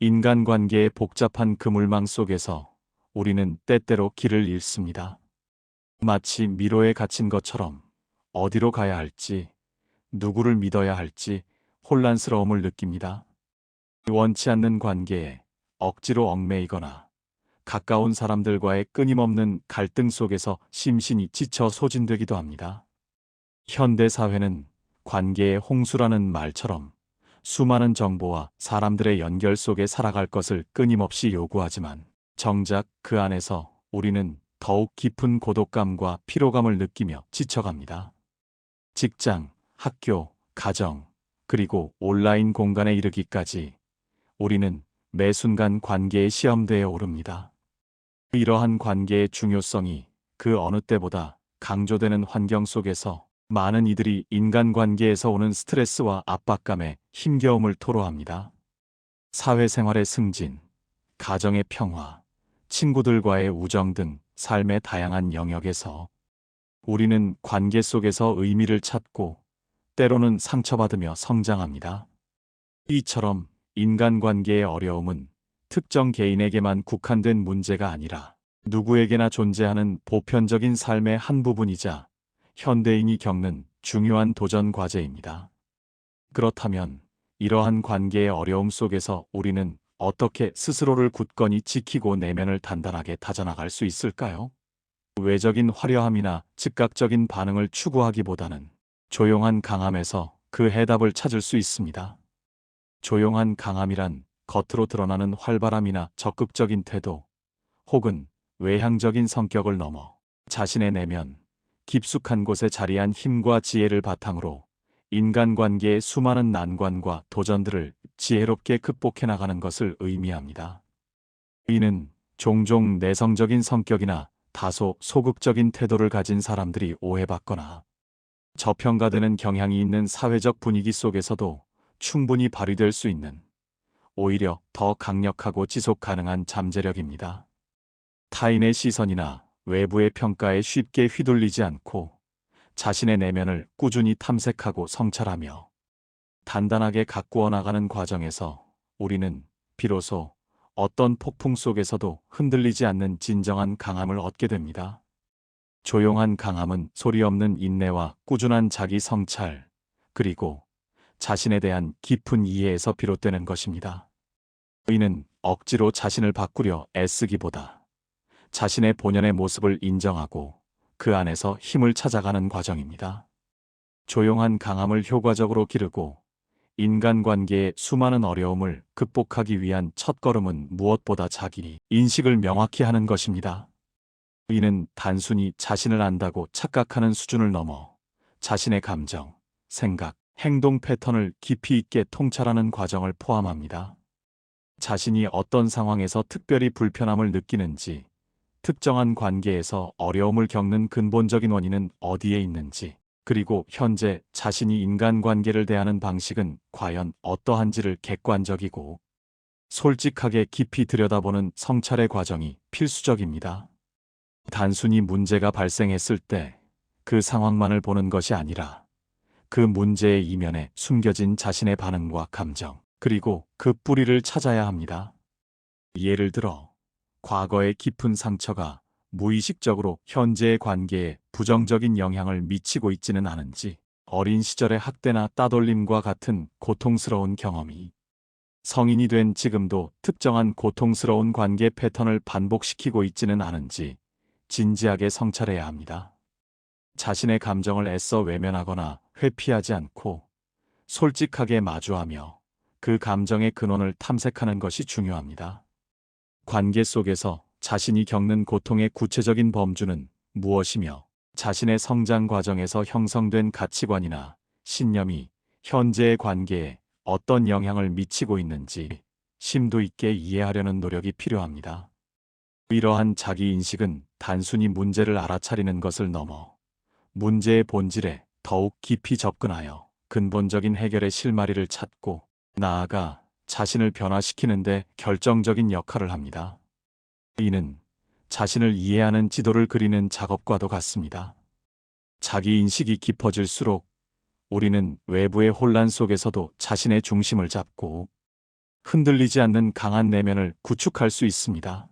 인간관계의 복잡한 그물망 속에서 우리는 때때로 길을 잃습니다. 마치 미로에 갇힌 것처럼 어디로 가야 할지, 누구를 믿어야 할지 혼란스러움을 느낍니다. 원치 않는 관계에 억지로 얽매이거나 가까운 사람들과의 끊임없는 갈등 속에서 심신이 지쳐 소진되기도 합니다. 현대 사회는 관계의 홍수라는 말처럼 수많은 정보와 사람들의 연결 속에 살아갈 것을 끊임없이 요구하지만 정작 그 안에서 우리는 더욱 깊은 고독감과 피로감을 느끼며 지쳐갑니다. 직장, 학교, 가정, 그리고 온라인 공간에 이르기까지 우리는 매 순간 관계의 시험대에 오릅니다. 이러한 관계의 중요성이 그 어느 때보다 강조되는 환경 속에서 많은 이들이 인간관계에서 오는 스트레스와 압박감에 힘겨움을 토로합니다. 사회생활의 승진, 가정의 평화, 친구들과의 우정 등 삶의 다양한 영역에서 우리는 관계 속에서 의미를 찾고 때로는 상처받으며 성장합니다. 이처럼 인간관계의 어려움은 특정 개인에게만 국한된 문제가 아니라 누구에게나 존재하는 보편적인 삶의 한 부분이자 현대인이 겪는 중요한 도전 과제입니다. 그렇다면 이러한 관계의 어려움 속에서 우리는 어떻게 스스로를 굳건히 지키고 내면을 단단하게 다져나갈 수 있을까요? 외적인 화려함이나 즉각적인 반응을 추구하기보다는 조용한 강함에서 그 해답을 찾을 수 있습니다. 조용한 강함이란 겉으로 드러나는 활발함이나 적극적인 태도, 혹은 외향적인 성격을 넘어 자신의 내면, 깊숙한 곳에 자리한 힘과 지혜를 바탕으로 인간관계의 수많은 난관과 도전들을 지혜롭게 극복해 나가는 것을 의미합니다. 이는 종종 내성적인 성격이나 다소 소극적인 태도를 가진 사람들이 오해받거나 저평가되는 경향이 있는 사회적 분위기 속에서도 충분히 발휘될 수 있는 오히려 더 강력하고 지속 가능한 잠재력입니다. 타인의 시선이나 외부의 평가에 쉽게 휘둘리지 않고 자신의 내면을 꾸준히 탐색하고 성찰하며 단단하게 가꾸어 나가는 과정에서 우리는 비로소 어떤 폭풍 속에서도 흔들리지 않는 진정한 강함을 얻게 됩니다. 조용한 강함은 소리 없는 인내와 꾸준한 자기 성찰, 그리고 자신에 대한 깊은 이해에서 비롯되는 것입니다. 이는 억지로 자신을 바꾸려 애쓰기보다 자신의 본연의 모습을 인정하고 그 안에서 힘을 찾아가는 과정입니다. 조용한 강함을 효과적으로 기르고 인간관계의 수많은 어려움을 극복하기 위한 첫걸음은 무엇보다 자기 인식을 명확히 하는 것입니다. 이는 단순히 자신을 안다고 착각하는 수준을 넘어 자신의 감정, 생각, 행동 패턴을 깊이 있게 통찰하는 과정을 포함합니다. 자신이 어떤 상황에서 특별히 불편함을 느끼는지, 특정한 관계에서 어려움을 겪는 근본적인 원인은 어디에 있는지, 그리고 현재 자신이 인간관계를 대하는 방식은 과연 어떠한지를 객관적이고 솔직하게 깊이 들여다보는 성찰의 과정이 필수적입니다. 단순히 문제가 발생했을 때 그 상황만을 보는 것이 아니라 그 문제의 이면에 숨겨진 자신의 반응과 감정, 그리고 그 뿌리를 찾아야 합니다. 예를 들어, 과거의 깊은 상처가 무의식적으로 현재의 관계에 부정적인 영향을 미치고 있지는 않은지, 어린 시절의 학대나 따돌림과 같은 고통스러운 경험이 성인이 된 지금도 특정한 고통스러운 관계 패턴을 반복시키고 있지는 않은지 진지하게 성찰해야 합니다. 자신의 감정을 애써 외면하거나 회피하지 않고 솔직하게 마주하며 그 감정의 근원을 탐색하는 것이 중요합니다. 관계 속에서 자신이 겪는 고통의 구체적인 범주는 무엇이며 자신의 성장 과정에서 형성된 가치관이나 신념이 현재의 관계에 어떤 영향을 미치고 있는지 심도 있게 이해하려는 노력이 필요합니다. 이러한 자기 인식은 단순히 문제를 알아차리는 것을 넘어 문제의 본질에 더욱 깊이 접근하여 근본적인 해결의 실마리를 찾고 나아가 자신을 변화시키는 데 결정적인 역할을 합니다. 이는 자신을 이해하는 지도를 그리는 작업과도 같습니다. 자기 인식이 깊어질수록 우리는 외부의 혼란 속에서도 자신의 중심을 잡고 흔들리지 않는 강한 내면을 구축할 수 있습니다.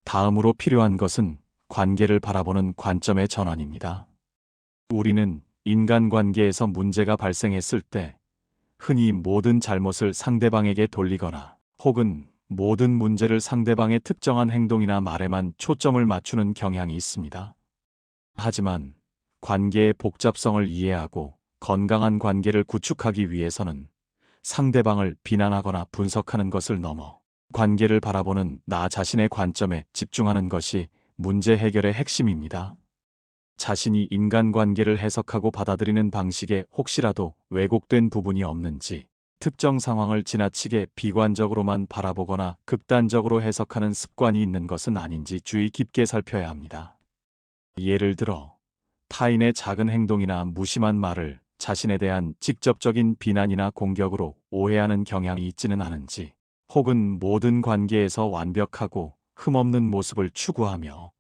다음으로 필요한 것은 관계를 바라보는 관점의 전환입니다. 우리는 인간관계에서 문제가 발생했을 때 흔히 모든 잘못을 상대방에게 돌리거나 혹은 모든 문제를 상대방의 특정한 행동이나 말에만 초점을 맞추는 경향이 있습니다. 하지만 관계의 복잡성을 이해하고 건강한 관계를 구축하기 위해서는 상대방을 비난하거나 분석하는 것을 넘어 관계를 바라보는 나 자신의 관점에 집중하는 것이 문제 해결의 핵심입니다. 자신이 인간관계를 해석하고 받아들이는 방식에 혹시라도 왜곡된 부분이 없는지, 특정 상황을 지나치게 비관적으로만 바라보거나 극단적으로 해석하는 습관이 있는 것은 아닌지 주의 깊게 살펴야 합니다. 예를 들어, 타인의 작은 행동이나 무심한 말을 자신에 대한 직접적인 비난이나 공격으로 오해하는 경향이 있지는 않은지, 혹은 모든 관계에서 완벽하고 흠없는 모습을 추구하며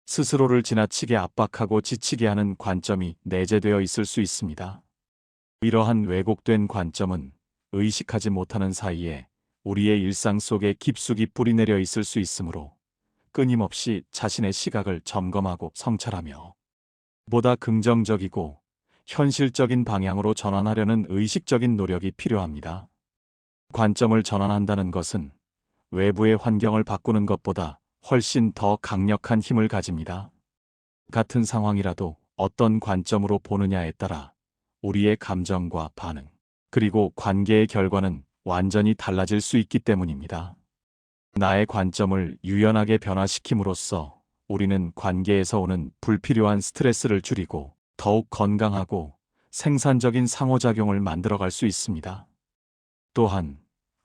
스스로를 지나치게 압박하고 지치게 하는 관점이 내재되어 있을 수 있습니다. 이러한 왜곡된 관점은 의식하지 못하는 사이에 우리의 일상 속에 깊숙이 뿌리내려 있을 수 있으므로 끊임없이 자신의 시각을 점검하고 성찰하며 보다 긍정적이고 현실적인 방향으로 전환하려는 의식적인 노력이 필요합니다. 관점을 전환한다는 것은 외부의 환경을 바꾸는 것보다 훨씬 더 강력한 힘을 가집니다. 같은 상황이라도 어떤 관점으로 보느냐에 따라 우리의 감정과 반응, 그리고 관계의 결과는 완전히 달라질 수 있기 때문입니다. 나의 관점을 유연하게 변화시킴으로써 우리는 관계에서 오는 불필요한 스트레스를 줄이고 더욱 건강하고 생산적인 상호작용을 만들어갈 수 있습니다. 또한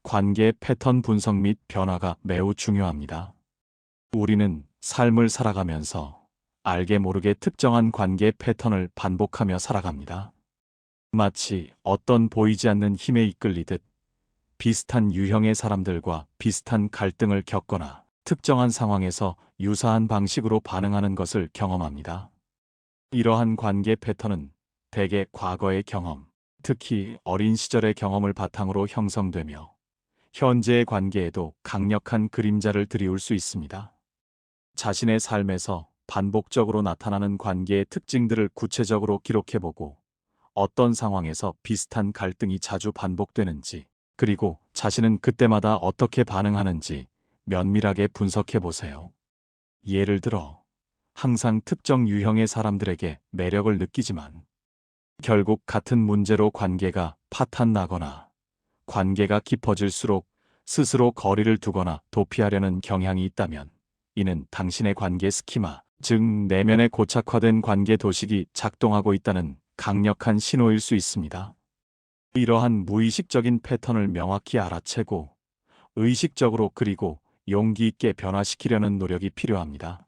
관계의 패턴 분석 및 변화가 매우 중요합니다. 우리는 삶을 살아가면서 알게 모르게 특정한 관계 패턴을 반복하며 살아갑니다. 마치 어떤 보이지 않는 힘에 이끌리듯 비슷한 유형의 사람들과 비슷한 갈등을 겪거나 특정한 상황에서 유사한 방식으로 반응하는 것을 경험합니다. 이러한 관계 패턴은 대개 과거의 경험, 특히 어린 시절의 경험을 바탕으로 형성되며 현재의 관계에도 강력한 그림자를 들이울 수 있습니다. 자신의 삶에서 반복적으로 나타나는 관계의 특징들을 구체적으로 기록해보고 어떤 상황에서 비슷한 갈등이 자주 반복되는지, 그리고 자신은 그때마다 어떻게 반응하는지 면밀하게 분석해보세요. 예를 들어, 항상 특정 유형의 사람들에게 매력을 느끼지만 결국 같은 문제로 관계가 파탄나거나 관계가 깊어질수록 스스로 거리를 두거나 도피하려는 경향이 있다면 이는 당신의 관계 스키마, 즉 내면의 고착화된 관계 도식이 작동하고 있다는 강력한 신호일 수 있습니다. 이러한 무의식적인 패턴을 명확히 알아채고 의식적으로 그리고 용기 있게 변화시키려는 노력이 필요합니다.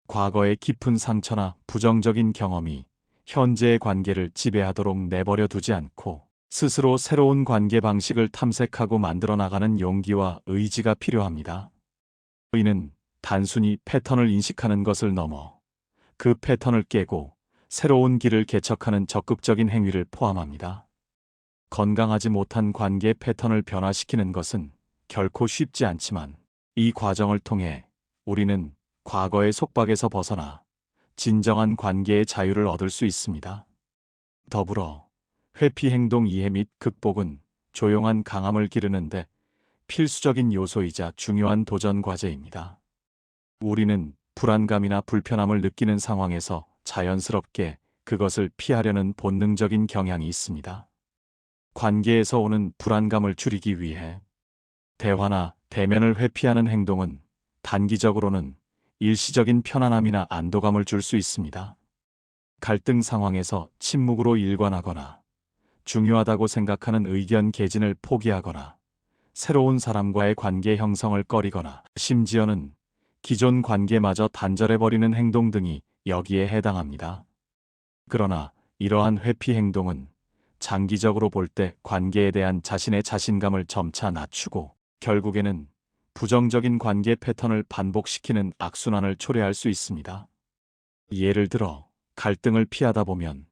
과거의 깊은 상처나 부정적인 경험이 현재의 관계를 지배하도록 내버려 두지 않고 스스로 새로운 관계 방식을 탐색하고 만들어 나가는 용기와 의지가 필요합니다. 이는 단순히 패턴을 인식하는 것을 넘어 그 패턴을 깨고 새로운 길을 개척하는 적극적인 행위를 포함합니다. 건강하지 못한 관계 패턴을 변화시키는 것은 결코 쉽지 않지만 이 과정을 통해 우리는 과거의 속박에서 벗어나 진정한 관계의 자유를 얻을 수 있습니다. 더불어 회피 행동 이해 및 극복은 조용한 강함을 기르는데 필수적인 요소이자 중요한 도전 과제입니다. 우리는 불안감이나 불편함을 느끼는 상황에서 자연스럽게 그것을 피하려는 본능적인 경향이 있습니다. 관계에서 오는 불안감을 줄이기 위해 대화나 대면을 회피하는 행동은 단기적으로는 일시적인 편안함이나 안도감을 줄 수 있습니다. 갈등 상황에서 침묵으로 일관하거나 중요하다고 생각하는 의견 개진을 포기하거나 새로운 사람과의 관계 형성을 꺼리거나 심지어는 기존 관계마저 단절해버리는 행동 등이 여기에 해당합니다. 그러나 이러한 회피 행동은 장기적으로 볼 때 관계에 대한 자신의 자신감을 점차 낮추고 결국에는 부정적인 관계 패턴을 반복시키는 악순환을 초래할 수 있습니다. 예를 들어 갈등을 피하다 보면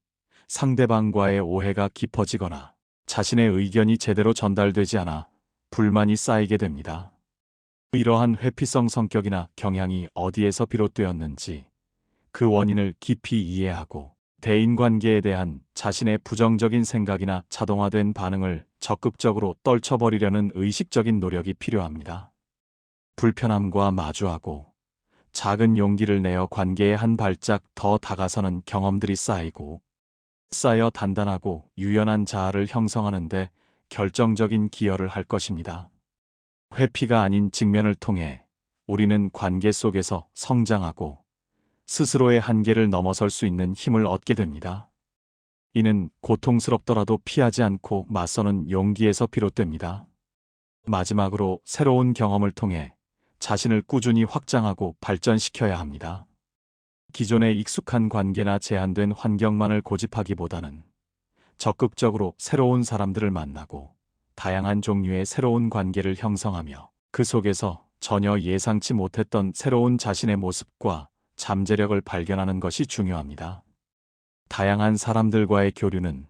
상대방과의 오해가 깊어지거나 자신의 의견이 제대로 전달되지 않아 불만이 쌓이게 됩니다. 이러한 회피성 성격이나 경향이 어디에서 비롯되었는지 그 원인을 깊이 이해하고 대인관계에 대한 자신의 부정적인 생각이나 자동화된 반응을 적극적으로 떨쳐버리려는 의식적인 노력이 필요합니다. 불편함과 마주하고 작은 용기를 내어 관계에 한 발짝 더 다가서는 경험들이 쌓여 단단하고 유연한 자아를 형성하는 데 결정적인 기여를 할 것입니다. 회피가 아닌 직면을 통해 우리는 관계 속에서 성장하고 스스로의 한계를 넘어설 수 있는 힘을 얻게 됩니다. 이는 고통스럽더라도 피하지 않고 맞서는 용기에서 비롯됩니다. 마지막으로 새로운 경험을 통해 자신을 꾸준히 확장하고 발전시켜야 합니다. 기존의 익숙한 관계나 제한된 환경만을 고집하기보다는 적극적으로 새로운 사람들을 만나고 다양한 종류의 새로운 관계를 형성하며 그 속에서 전혀 예상치 못했던 새로운 자신의 모습과 잠재력을 발견하는 것이 중요합니다. 다양한 사람들과의 교류는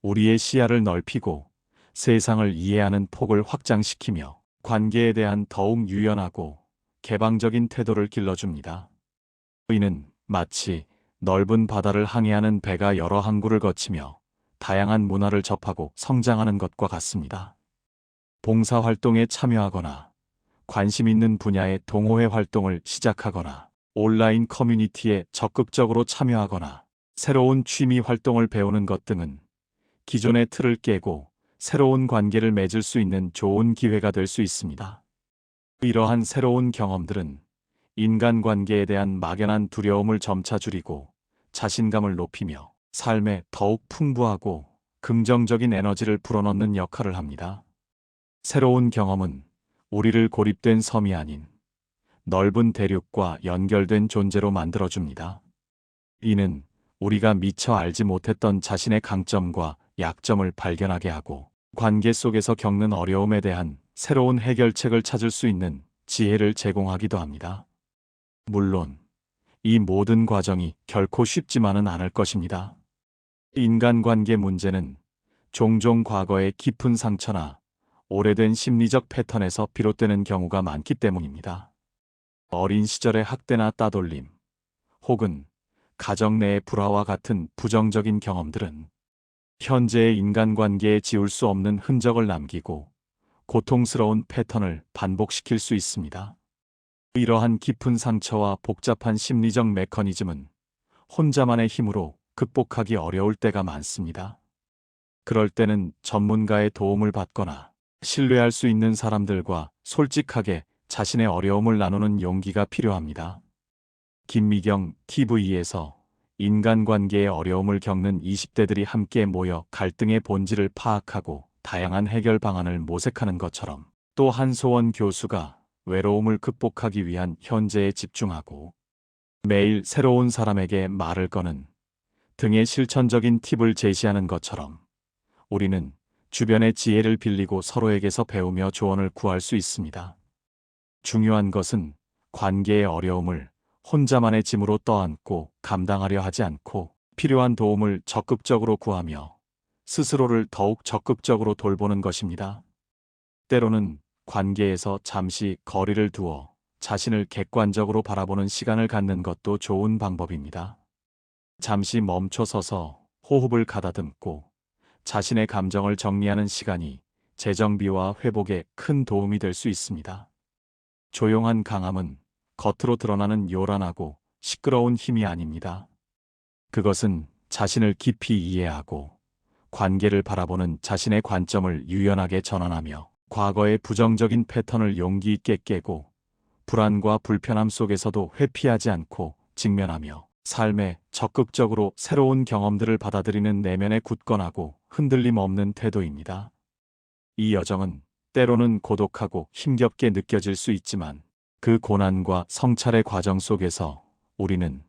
우리의 시야를 넓히고 세상을 이해하는 폭을 확장시키며 관계에 대한 더욱 유연하고 개방적인 태도를 길러줍니다. 이는 마치 넓은 바다를 항해하는 배가 여러 항구를 거치며 다양한 문화를 접하고 성장하는 것과 같습니다. 봉사활동에 참여하거나 관심 있는 분야의 동호회 활동을 시작하거나 온라인 커뮤니티에 적극적으로 참여하거나 새로운 취미 활동을 배우는 것 등은 기존의 틀을 깨고 새로운 관계를 맺을 수 있는 좋은 기회가 될 수 있습니다. 이러한 새로운 경험들은 인간관계에 대한 막연한 두려움을 점차 줄이고 자신감을 높이며 삶에 더욱 풍부하고 긍정적인 에너지를 불어넣는 역할을 합니다. 새로운 경험은 우리를 고립된 섬이 아닌 넓은 대륙과 연결된 존재로 만들어줍니다. 이는 우리가 미처 알지 못했던 자신의 강점과 약점을 발견하게 하고 관계 속에서 겪는 어려움에 대한 새로운 해결책을 찾을 수 있는 지혜를 제공하기도 합니다. 물론 이 모든 과정이 결코 쉽지만은 않을 것입니다. 인간관계 문제는 종종 과거의 깊은 상처나 오래된 심리적 패턴에서 비롯되는 경우가 많기 때문입니다. 어린 시절의 학대나 따돌림, 혹은 가정 내의 불화와 같은 부정적인 경험들은 현재의 인간관계에 지울 수 없는 흔적을 남기고 고통스러운 패턴을 반복시킬 수 있습니다. 이러한 깊은 상처와 복잡한 심리적 메커니즘은 혼자만의 힘으로 극복하기 어려울 때가 많습니다. 그럴 때는 전문가의 도움을 받거나 신뢰할 수 있는 사람들과 솔직하게 자신의 어려움을 나누는 용기가 필요합니다. 김미경 TV에서 인간관계의 어려움을 겪는 20대들이 함께 모여 갈등의 본질을 파악하고 다양한 해결 방안을 모색하는 것처럼 또 한소원 교수가 외로움을 극복하기 위한 현재에 집중하고 매일 새로운 사람에게 말을 거는 등의 실천적인 팁을 제시하는 것처럼 우리는 주변의 지혜를 빌리고 서로에게서 배우며 조언을 구할 수 있습니다. 중요한 것은 관계의 어려움을 혼자만의 짐으로 떠안고 감당하려 하지 않고 필요한 도움을 적극적으로 구하며 스스로를 더욱 적극적으로 돌보는 것입니다. 때로는 관계에서 잠시 거리를 두어 자신을 객관적으로 바라보는 시간을 갖는 것도 좋은 방법입니다. 잠시 멈춰서서 호흡을 가다듬고 자신의 감정을 정리하는 시간이 재정비와 회복에 큰 도움이 될 수 있습니다. 조용한 강함은 겉으로 드러나는 요란하고 시끄러운 힘이 아닙니다. 그것은 자신을 깊이 이해하고 관계를 바라보는 자신의 관점을 유연하게 전환하며 과거의 부정적인 패턴을 용기 있게 깨고 불안과 불편함 속에서도 회피하지 않고 직면하며 삶에 적극적으로 새로운 경험들을 받아들이는 내면의 굳건하고 흔들림 없는 태도입니다. 이 여정은 때로는 고독하고 힘겹게 느껴질 수 있지만 그 고난과 성찰의 과정 속에서 우리는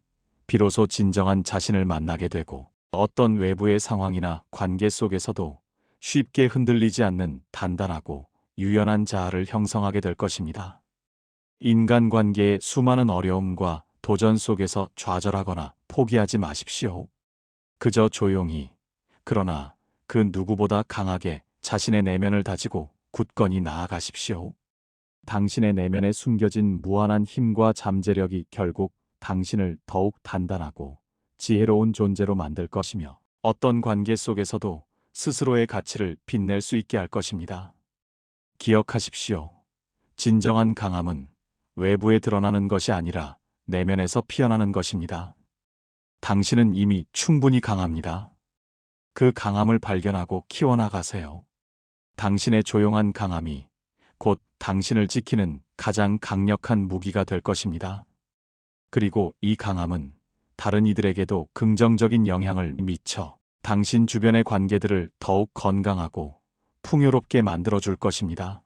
비로소 진정한 자신을 만나게 되고 어떤 외부의 상황이나 관계 속에서도 쉽게 흔들리지 않는 단단하고 유연한 자아를 형성하게 될 것입니다. 인간관계의 수많은 어려움과 도전 속에서 좌절하거나 포기하지 마십시오. 그저 조용히, 그러나 그 누구보다 강하게 자신의 내면을 다지고 굳건히 나아가십시오. 당신의 내면에 숨겨진 무한한 힘과 잠재력이 결국 당신을 더욱 단단하고 지혜로운 존재로 만들 것이며 어떤 관계 속에서도 스스로의 가치를 빛낼 수 있게 할 것입니다. 기억하십시오. 진정한 강함은 외부에 드러나는 것이 아니라 내면에서 피어나는 것입니다. 당신은 이미 충분히 강합니다. 그 강함을 발견하고 키워나가세요. 당신의 조용한 강함이 곧 당신을 지키는 가장 강력한 무기가 될 것입니다. 그리고 이 강함은 다른 이들에게도 긍정적인 영향을 미쳐 당신 주변의 관계들을 더욱 건강하고 풍요롭게 만들어줄 것입니다.